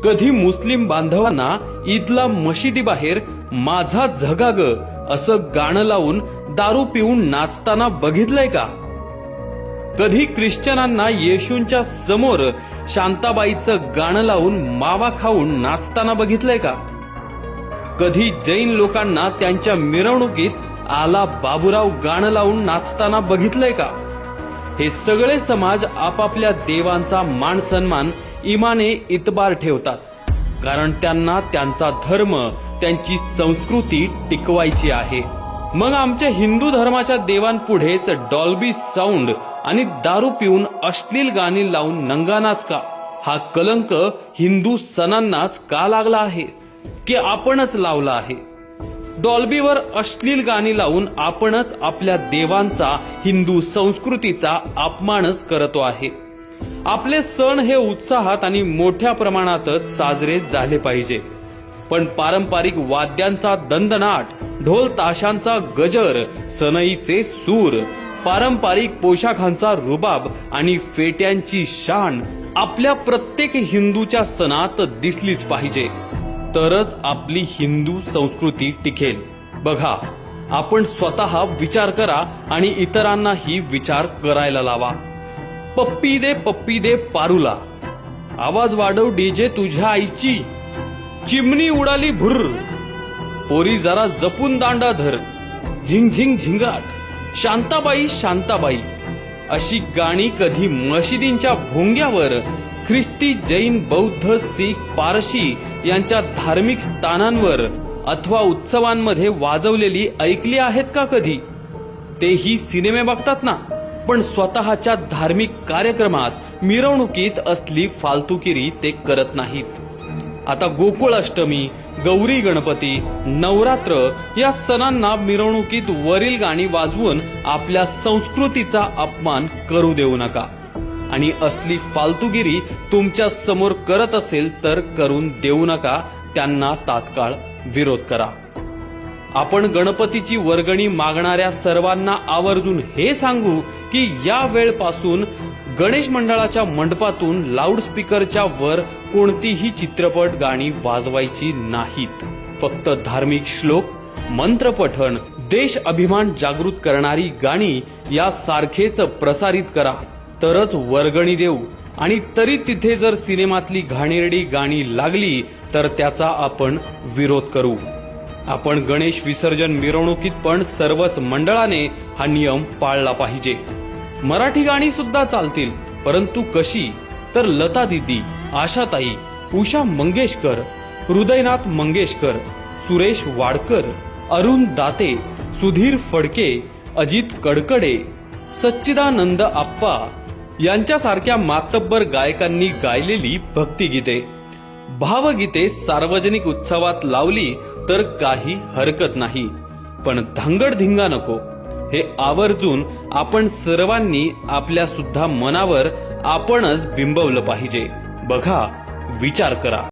कधी मुस्लिम बांधवांना ईदला मशिदीबाहेर माझा झगाग असं गाणं लावून दारू पिऊन नाचताना बघितलंय का? कधी ख्रिश्चनांना येशूंच्या समोर शांताबाईचं गाणं लावून मावा खाऊन नाचताना बघितलंय का? कधी जैन लोकांना त्यांच्या मिरवणुकीत आला बाबूराव गाणं लावून नाचताना बघितलंय का? हे सगळे समाज आपापल्या देवांचा मान सन्मान इमाने इतबार ठेवतात, कारण त्यांना त्यांचा धर्म, त्यांची संस्कृती टिकवायची आहे. मग आमच्या हिंदू धर्माच्या देवांपुढेच डॉल्बी साऊंड आणि दारू पिऊन अश्लील गाणी लावून नंगानाच का? हा कलंक हिंदू सणांनाच का लागला आहे, की आपणच लावला आहे? डॉल्बीवर अश्लील गाणी लावून आपणच आपल्या देवांचा, हिंदू संस्कृतीचा अपमानच करतो आहे. आपले सण हे उत्साहात आणि मोठ्या प्रमाणातच साजरे झाले पाहिजे, पण पारंपरिक वाद्यांचा दणदणाट, ढोल ताशांचा गजर, सनईचे सूर, पारंपरिक पोशाखांचा रुबाब आणि फेट्यांची शान आपल्या प्रत्येक हिंदूच्या सणात दिसलीच पाहिजे, तरच आपली हिंदू संस्कृती टिकेल. बघा, आपण स्वतः विचार करा आणि इतरांनाही विचार करायला लावा. पप्पी दे पारूला, आवाज वाढव डीजे तुझ्या आईची, चिमणी उडाली भुर्र, पोरी जरा जपून दांडा धर, झिंग झिंग झिंगाट, शांताबाई शांताबाई अशी गाणी कधी मशिदींच्या भोंग्यावर, ख्रिस्ती, जैन, बौद्ध, सीख, पारशी यांच्या धार्मिक स्थानांवर अथवा उत्सवांमध्ये वाजवलेली ऐकली आहेत का कधी? तेही सिनेमे बघतात ना, पण स्वतःच्या धार्मिक कार्यक्रमात, मिरवणुकीत असली फालतुगिरी ते करत नाहीत. आता गोकुळ अष्टमी, गौरी गणपती, नवरात्र या सणांना मिरवणुकीत वरील गाणी वाजवून आपल्या संस्कृतीचा अपमान करू देऊ नका. आणि असली फालतुगिरी तुमच्या समोर करत असेल तर करून देऊ नका, त्यांना तात्काळ विरोध करा. आपण गणपतीची वर्गणी मागणाऱ्या सर्वांना आवर्जून हे सांगू की या वेळपासून गणेश मंडळाच्या मंडपातून लाऊडस्पीकरच्या वर कोणतीही चित्रपट गाणी वाजवायची नाहीत. फक्त धार्मिक श्लोक, मंत्रपठण, देश अभिमान जागृत करणारी गाणी यासारखेच प्रसारित करा, तरच वर्गणी देऊ. आणि तरी तिथे जर सिनेमातली घाणेरडी गाणी लागली तर त्याचा आपण विरोध करू. आपण गणेश विसर्जन मिरवणुकीत पण सर्वच मंडळाने हा नियम पाळला पाहिजे. मराठी गाणी सुद्धा चालतील, परंतु कशी? तर लता दीदी, आशाताई, उषा मंगेशकर, हृदयनाथ मंगेशकर, सुरेश वाडकर, अरुण दाते, सुधीर फडके, अजित कडकडे, सच्चिदानंद आप्पा यांच्यासारख्या मातब्बर गायकांनी गायलेली भक्तिगीते, भावगीते सार्वजनिक उत्सवात लावली तर काही हरकत नाही, पण धांगडधिंगा नको. हे आवर्जून आपण सर्वांनी आपल्या सुद्धा मनावर आपणच बिंबवलं पाहिजे. बघा, विचार करा.